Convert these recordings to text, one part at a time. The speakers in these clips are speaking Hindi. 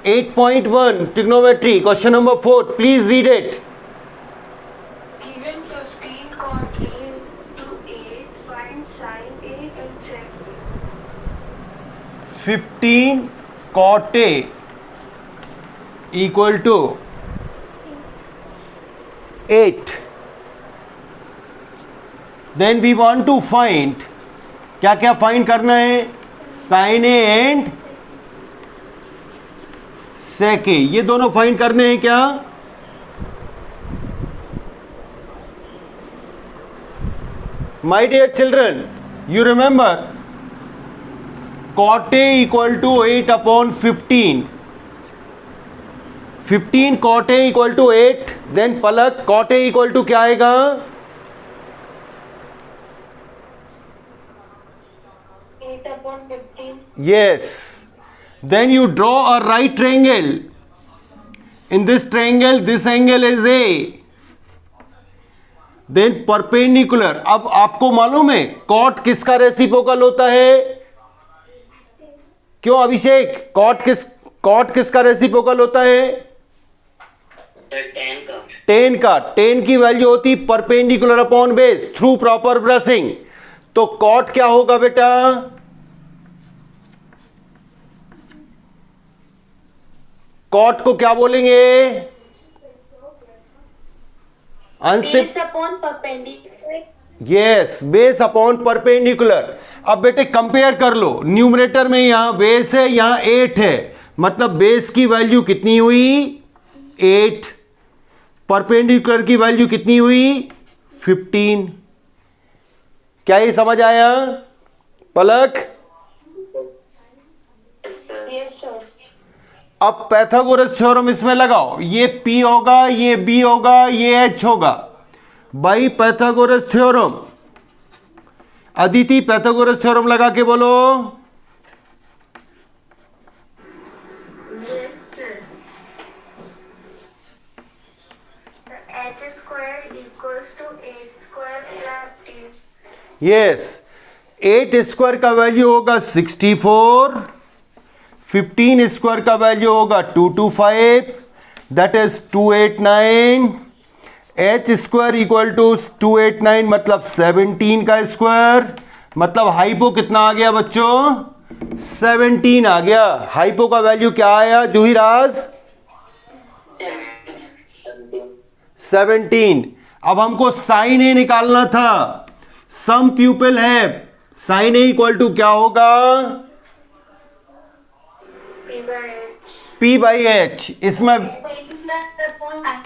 8.1 trigonometry, question number 4, please read it. Given 15 cot A to 8, find sin A and check B. 15 cot A equal to 8. Then we want to find, क्या क्या फाइंड करना है? साइन ए एंड सेक ए, ये दोनों फाइंड करने हैं क्या? My dear children, you remember cot A equal to 8 upon 15. 15 cot A equal to 8. Then Palak cot A equal to क्या आएगा? 8 upon 15. Yes. Then you draw a right triangle. In this triangle, this angle is A. Then perpendicular. अब आपको मालूम है cot किसका रेसिप्रोकल होता है? क्यों अभिषेक? कॉट किसका रेसिप्रोकल होता है? टेन का। टेन की वैल्यू होती perpendicular upon base through proper brushing. तो कॉट क्या होगा बेटा? कॉट को क्या बोलेंगे? Base upon perpendicular. Yes, base upon perpendicular. अब बेटे कंपेयर कर लो, न्यूमरेटर में यहां बेस है, यहां 8 है, मतलब बेस की वैल्यू कितनी हुई? 8। परपेंडिकुलर की वैल्यू कितनी हुई? 15। क्या ये समझ आया पलक? Yes, sir. अब पैथागोरस थ्योरम इसमें लगाओ, ये P होगा, ये B होगा, ये H होगा। By Pythagoras theorem, Aditi Pythagoras theorem लगा के बोलो। Yes, sir. H square equals to 8 square plus 10. Yes, 8 square का वैल्यू होगा 64, 15 स्क्वायर का वैल्यू होगा 225, that is 289। H square equal to 289 मतलब 17 का स्क्वायर, मतलब हाइपो कितना आ गया बच्चों? 17 आ गया। हाइपो का वैल्यू क्या आया जूहीराज? 17। अब हमको साइन ए निकालना था। सम प्यूपिल है, साइन ए इक्वल टू क्या होगा? P by H. P by H. इसमें Perpendicular upon I.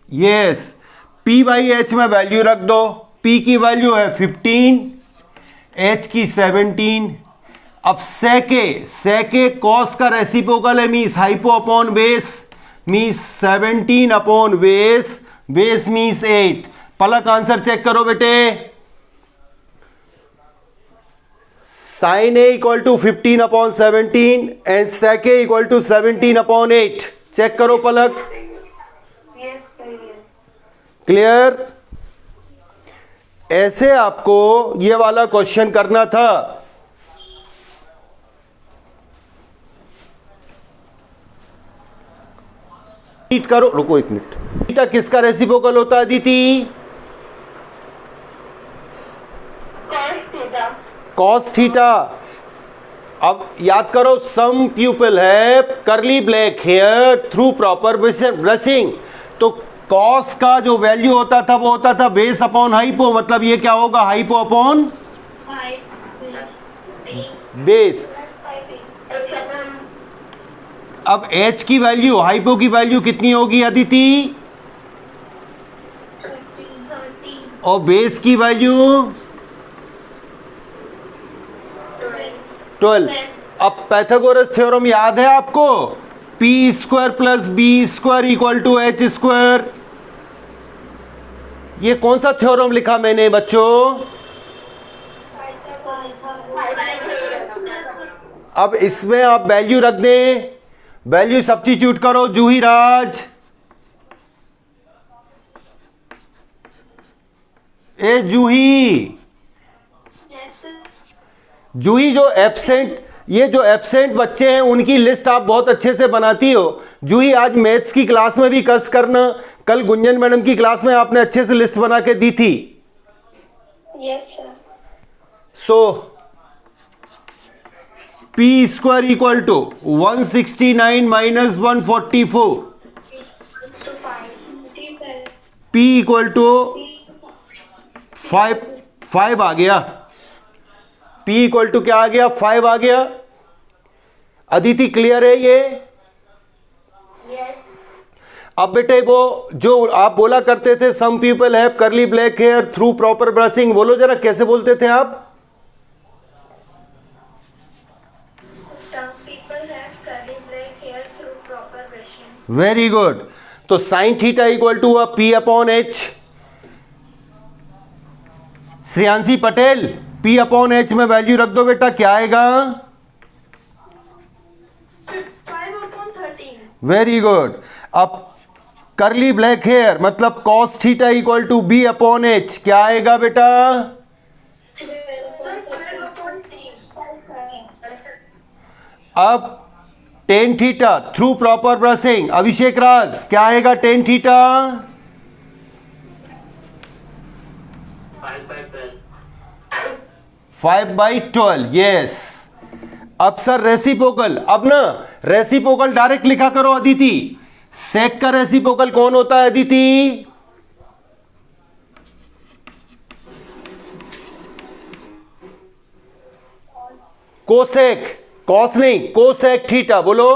Yes, P by H में वैल्यू रख दो। P की वैल्यू है 15, H की 17। अब सेके कॉस का रेसिप्रोकल है, means hypo upon base, means 17 upon base, base means 8। Palak answer check करो बेटे। Sine A equal to 15 upon 17 and sec A equal to 17 upon 8। Check करो Palak. Yes, sir. Yes. Clear? ऐसे आपको ये वाला क्वेश्चन करना था। रीड करो, रुको एक मिनट। थीटा किसका रेसिप्रोकल होता है Aditi? Cos theta. Cos theta. अब याद करो, सम प्यूपिल है, curly black hair, through proper brushing. तो कॉस का जो वैल्यू होता था वो होता था बेस अपॉन हाइपो, मतलब ये क्या होगा? Hypo upon base. अब एच की वैल्यू, हाइपो की वैल्यू कितनी होगी अदिति? और बेस की वैल्यू 12। अब पैथागोरस थ्योरम याद है आपको? P square plus b square equal to h square. ये कौन सा थ्योरम लिखा मैंने बच्चों? अब इसमें आप वैल्यू रख दें, वैल्यू सब्स्टिट्यूट करो जूहीराज। ए जूही, जूही जो एब्सेंट, ये जो एब्सेंट बच्चे हैं उनकी लिस्ट आप बहुत अच्छे से बनाती हो। जूही आज मैथ्स की क्लास में भी कस करना, कल गुंजन मैडम की क्लास में आपने अच्छे से लिस्ट बना के दी थी। Yes, sir. So p square equal to 169 minus 144, Equals to 5. जी, sir. पी इक्वल टू 5 आ गया। P इक्वल टू क्या आ गया? 5 आ गया। अदिति क्लियर है ये? Yes. अब बेटे वो जो आप बोला करते थे some people have curly black hair through proper brushing, बोलो जरा कैसे बोलते थे आप? Some people have curly black hair through proper brushing. Very good. तो sine theta equal to P upon H। Shreyanshi Patel P upon H में वैल्यू रख दो बेटा, क्या आएगा? 5/13. Very good. अब करली ब्लैक हेयर मतलब cos theta equal to B upon H, क्या आएगा बेटा? Sir, 12/3. अब tan theta through proper brushing, Abhishek Raj क्या आएगा टेन थीटा? 5/12, यस। अब सर रेसिप्रोकल, अब ना रेसिप्रोकल डायरेक्ट लिखा करो अदिति। सेक का रेसिप्रोकल कौन होता है अदिति? कोसेक, कॉस नहीं, कोसेक थीटा, बोलो।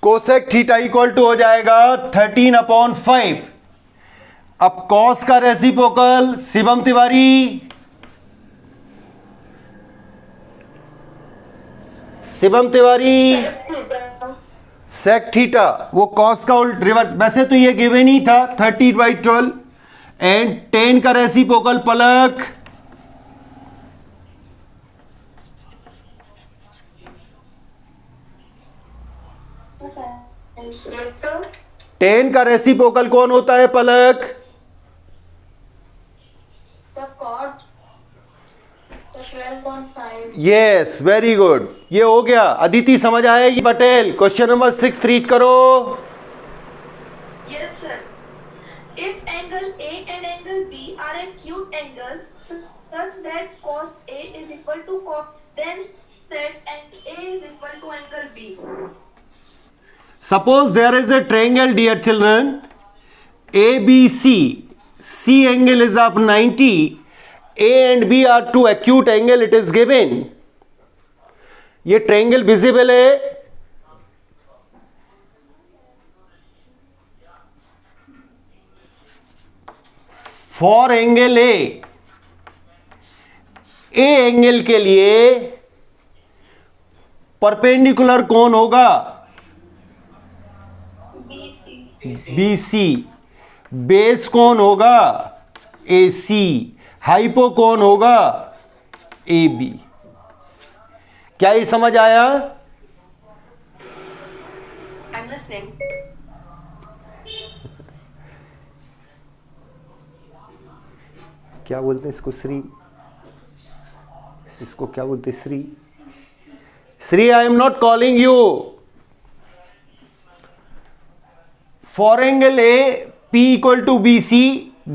कोसेक थीटा इक्वल टू हो जाएगा 13/5। अब कॉस का reciprocal Shivam Tiwari, Shivam Tiwari, sec theta, वो कॉस का उल्ट रिवर्स, वैसे तो ये गिवन ही था 30/12। एंड 10 का रेसिप्रोकल पलक, टेन का रेसिप्रोकल कौन होता है पलक? The cot. The 12/5. Yes, very good, ये हो गया। अदिति समझ आएगी? पटेल क्वेश्चन नंबर 6 रीड करो। Yes, sir. If angle A and angle B are acute angles such that cos A is equal to cos, then that angle A is equal to angle B. Suppose there is a triangle, dear children, ABC. C angle is of 90. A and B are two acute angle. It is given. ये triangle visible है? For angle A, A angle के लिए परपेंडिकुलर कौन होगा? BC। बेस कौन होगा? AC। हाइपो कौन होगा? AB। क्या ये समझ आया? I'm listening. क्या बोलते हैं इसको? श्री, इसको क्या बोलते हैं? Shri, Shri I am not calling you. For angle A P equal to BC,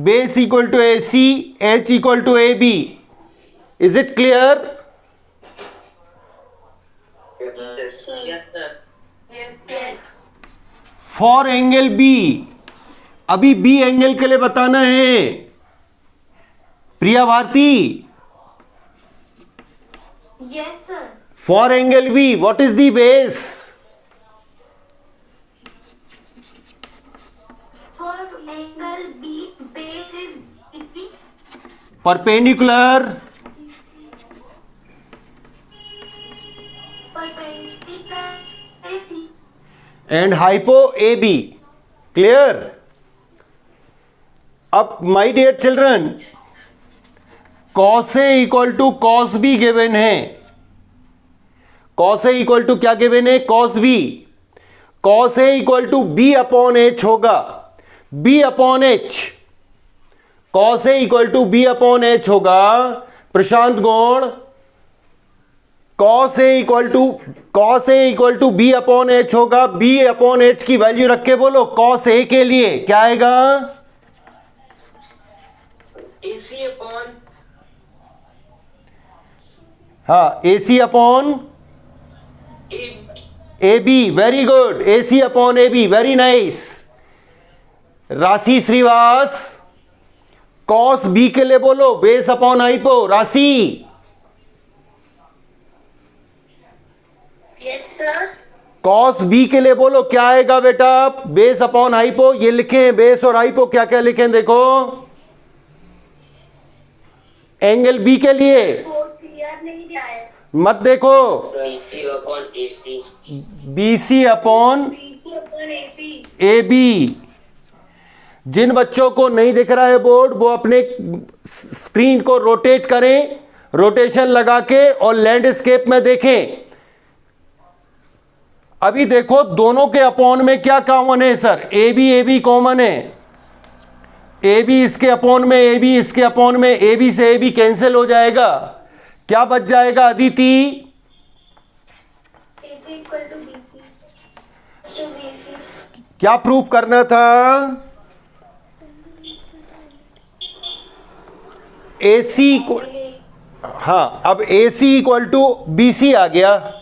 base equal to AC, H equal to AB। Is it clear? For angle B, अभी B एंगल के लिए बताना है। Priya Bharti, Yes, sir. For angle B, what is the base? For angle B, base is BC. Perpendicular, Perpendicular AC. And hypo AB। Clear? अब my dear children, cos A equal to cos B given है। कॉस A इक्वल टू क्या गिवन है? Cos B। Cos A equal to B upon H होगा। B upon H, cos A equal to B upon H होगा। Prashant Gaur, cos A equal to B upon H होगा। बी अपॉन एच की वैल्यू रख के बोलो cos A के लिए क्या आएगा? AC अपॉन हाँ, AC upon A B, very good, AC upon A B, very nice. Rashi Shrivas, cos B के लिए बोलो base upon hypo. Rashi Yes, sir. cos B के लिए बोलो क्या आएगा बेटा? Base upon hypo. ये लिखें बेस और हाइपो, क्या क्या लिखें देखो। एंगल B के लिए वो क्लियर नहीं दिया है। मत देखो, BC upon AC BC upon BC upon AP. AB। जिन बच्चों को नहीं दिख रहा है बोर्ड, वो अपने स्क्रीन को रोटेट करें, रोटेशन लगा के, और लैंडस्केप में देखें। अभी देखो दोनों के अपॉन में क्या कॉमन है सर? AB कॉमन है। AB इसके अपॉन में, AB इसके अपॉन में, AB से AB कैंसिल हो जाएगा। क्या बच जाएगा Aditi? AC equal to BC. To BC. क्या प्रूफ करना था? AC हाँ, अब AC इक्वल टू BC आ गया।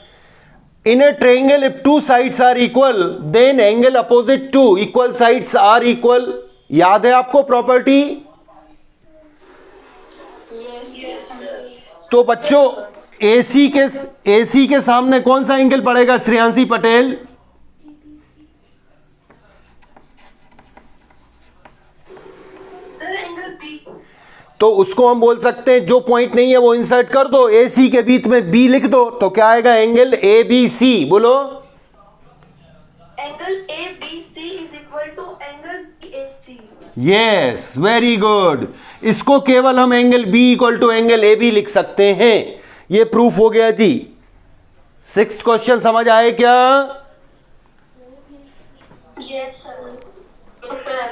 In a triangle if two sides are equal then angle opposite to equal sides are equal. याद है आपको प्रॉपर्टी? तो बच्चों AC के सामने कौन सा एंगल पड़ेगा Shreyanshi Patel? Sir, angle B. तो उसको हम बोल सकते हैं, जो पॉइंट नहीं है वो इंसर्ट कर दो, AC के बीच में B लिख दो, तो क्या आएगा? Angle ABC। बोलो। Angle ABC is equal to angle BAC. Yes, very good. इसको केवल हम angle B equal to angle AB लिख सकते हैं। ये प्रूफ हो गया जी। 6th क्वेश्चन समझ आए क्या? Yes, sir. Yes, sir.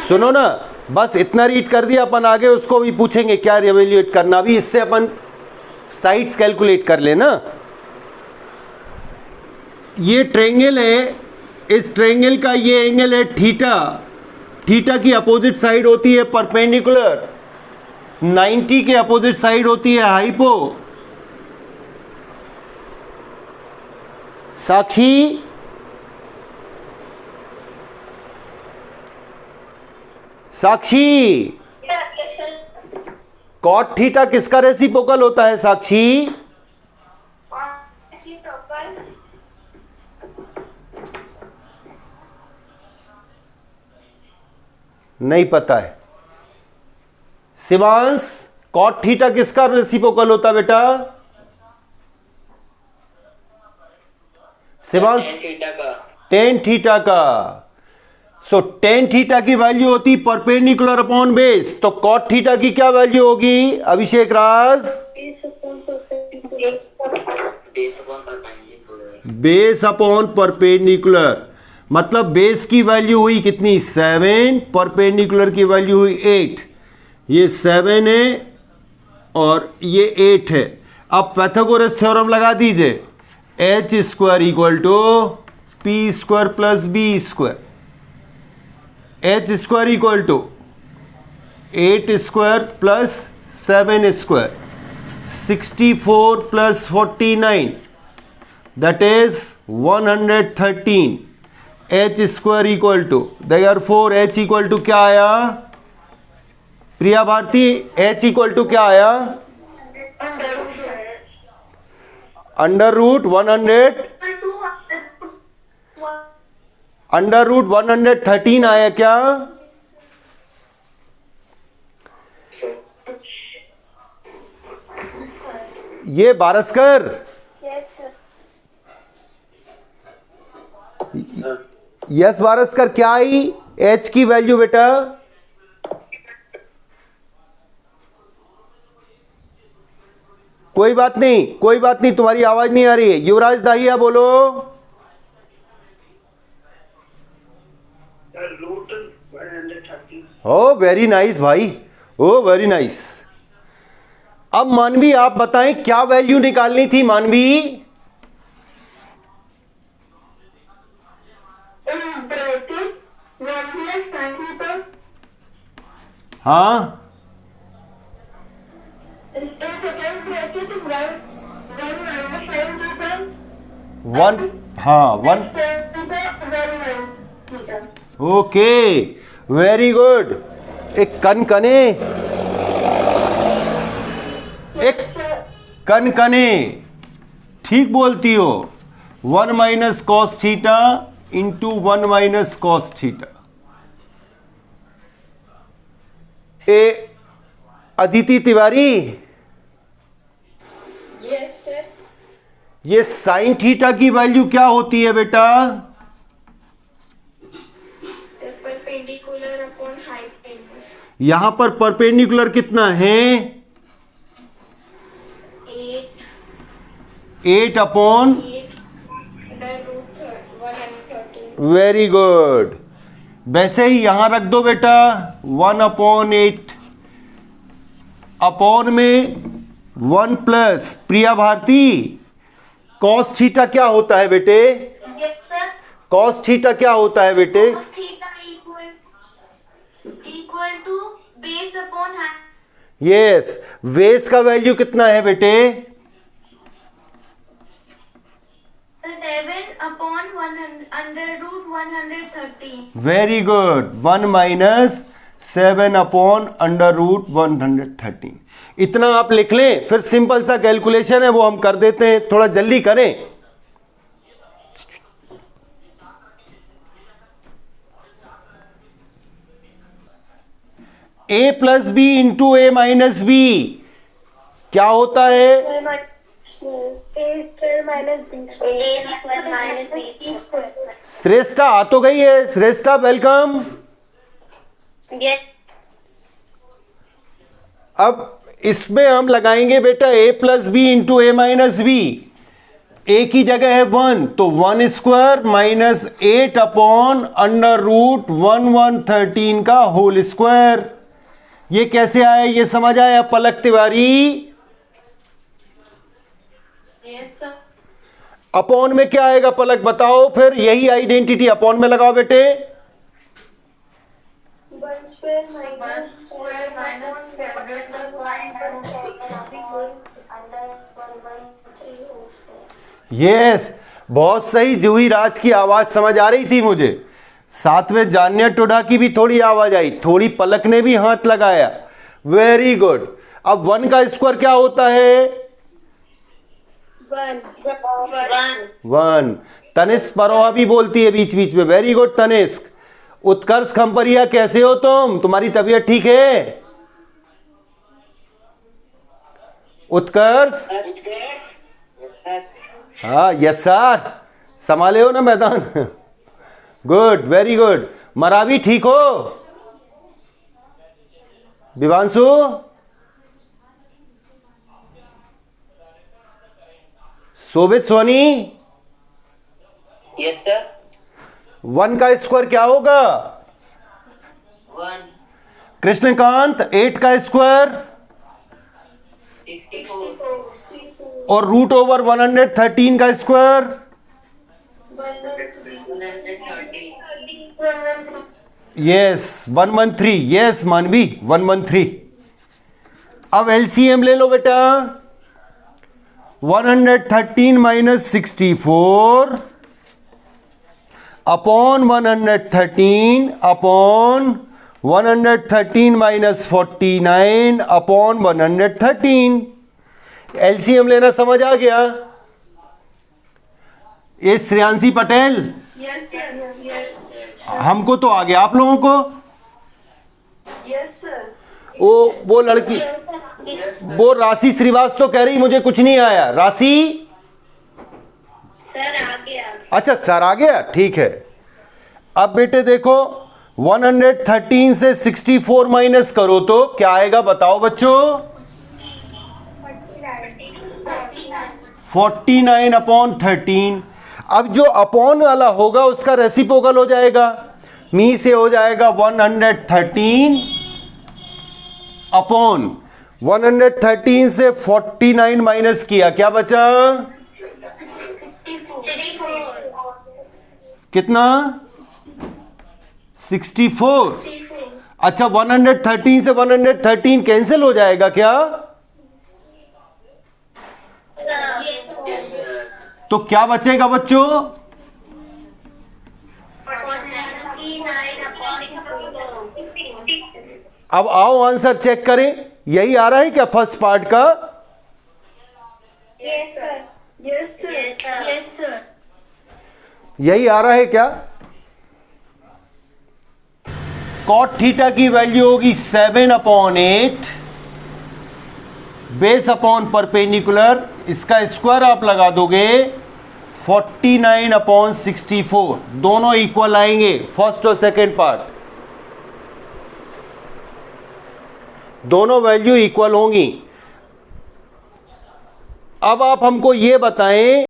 सुनो ना, बस इतना रीड कर दिया अपन, आगे उसको भी पूछेंगे क्या रिवैल्यूएट करना। भी इससे अपन साइड्स कैलकुलेट कर लेना। ये ट्रायंगल है, इस ट्रायंगल का ये एंगल है थीटा। थीटा की अपोजिट साइड होती है परपेंडिकुलर, 90 के अपोजिट साइड होती है hypo. Sakshi, Sakshi, cot theta किसका रेसिप्रोकल होता है साक्षी? नहीं पता है। शिवांश, कॉट थीटा किसका रेसिप्रोकल होता है बेटा? शिवांश, टेन थीटा का। सो टेन थीटा की वैल्यू होती परपेंडिकुलर अपॉन बेस, तो कॉट थीटा की क्या वैल्यू होगी Abhishek Raj? Base upon perpendicular. मतलब बेस की वैल्यू हुई कितनी? 7, परपेंडिकुलर की वैल्यू हुई 8। ये 7 है और ये 8 है। अब पाइथागोरस थ्योरम लगा दीजिए, h square equal to p square plus b square. H square equal to 8 square plus 7 square, 64 plus 49, that is 113। H square equal to, therefore h equal to क्या आया Priya Bharti? H equal to क्या आया? अंडर रूट 113 आया क्या? ये बारसकर, यस बारसकर, क्या आई एच की वैल्यू बेटा? कोई बात नहीं, कोई बात नहीं, तुम्हारी आवाज नहीं आ रही है। युवराज दाहिया बोलो। रूट 130। ओ वेरी नाइस भाई, ओ वेरी नाइस। अब मानवी आप बताएं क्या वैल्यू निकालनी थी मानवी? हाँ वन, हाँ वन, ओके वेरी गुड। एक कनकने, एक कनकने, ठीक बोलती हो। 1 minus cos theta into 1 minus cos theta. ए अदिति तिवारी, Yes, sir. ये साइन थीटा की वैल्यू क्या होती है बेटा? The perpendicular upon hypotenuse. यहां पर परपेंडिकुलर कितना है? 8 8 upon, 8 under root 130. Very good. वैसे ही यहां रख दो बेटा 1 अपॉन 8 अपॉन में 1 प्लस प्रिया भारती। कॉस थीटा क्या होता है बेटे? Yes, sir. कॉस थीटा क्या होता है बेटे? Cos theta equal to base upon height. Yes, base का वैल्यू कितना है बेटे? 7 upon 100 under root 130. Very good. 1 minus 7 upon under root 113। इतना आप लिख लें, फिर सिंपल सा कैलकुलेशन है वो हम कर देते हैं, थोड़ा जल्दी करें। a plus B into A minus B क्या होता है? श्रेष्ठा आ तो गई है। श्रेष्ठा वेलकम। अब इसमें हम लगाएंगे बेटा a plus B into A minus B. A की जगह है 1, तो 1 square minus 8 upon under root 113 का होल स्क्वायर। ये कैसे आया, ये समझ आया पलक तिवारी? अपॉन में क्या आएगा पलक बताओ, फिर यही आइडेंटिटी अपॉन में लगाओ बेटे। 1 square minus 4 minus 7 यस, बहुत सही। जूही राज की आवाज समझ आ रही थी मुझे। साथ में जान्या टोडा की भी थोड़ी आवाज आई, थोड़ी पलक ने भी हाथ लगाया। Very good. अब 1 का स्क्वायर क्या होता है? 1। तनिष्क परोहा भी बोलती है बीच बीच में। Very good Tanishk. उत्कर्ष खंपरिया कैसे हो तुम? तुम्हारी तबीयत ठीक है? उत्कर्ष, हाँ यस सर, संभाले हो ना मैदान? Good, very good. मरावी ठीक हो? विवांशु, शोभित सोनी, Yes, sir. 1 का स्क्वायर क्या होगा? 1, कृष्णकांत 8 का स्क्वायर 64, और रूट ओवर 113 का स्क्वायर 130, यस 113। यस मानवी 113। अब एलसीएम ले लो बेटा। 113 minus 64 upon 113 upon 113 minus 49 upon 113। LCM लेना समझ आ गया? ये Shreyanshi Patel, Yes, sir. Yes, sir. हमको तो आ गया, आप लोगों को? Yes, sir. वो लड़की, वो राशि श्रीवास्तव तो कह रही मुझे कुछ नहीं आया। राशि, Sir, आ गया. अच्छा सर आ गया, ठीक है। अब बेटे देखो 113 से 64 माइनस करो तो क्या आएगा बताओ बच्चों? 49 अपॉन 13। अब जो अपॉन वाला होगा उसका रेसिप्रोकल हो जाएगा, मी से हो जाएगा 113 अपॉन 113 से 49 माइनस किया, क्या बचा? कितना? 64। अच्छा 113 से 113 कैंसिल हो जाएगा क्या? तो क्या बचेगा बच्चों? अब आओ आंसर चेक करें, यही आ रहा है क्या फर्स्ट पार्ट का? Yes, sir. यही आ रहा है क्या? कॉट थीटा की वैल्यू होगी 7 अपॉन 8 बेस अपॉन परपेंडिकुलर, इसका स्क्वायर आप लगा दोगे 49 अपॉन 64, दोनों इक्वल आएंगे फर्स्ट और सेकेंड पार्ट, दोनों वैल्यू इक्वल होंगी। अब आप हमको ये बताएं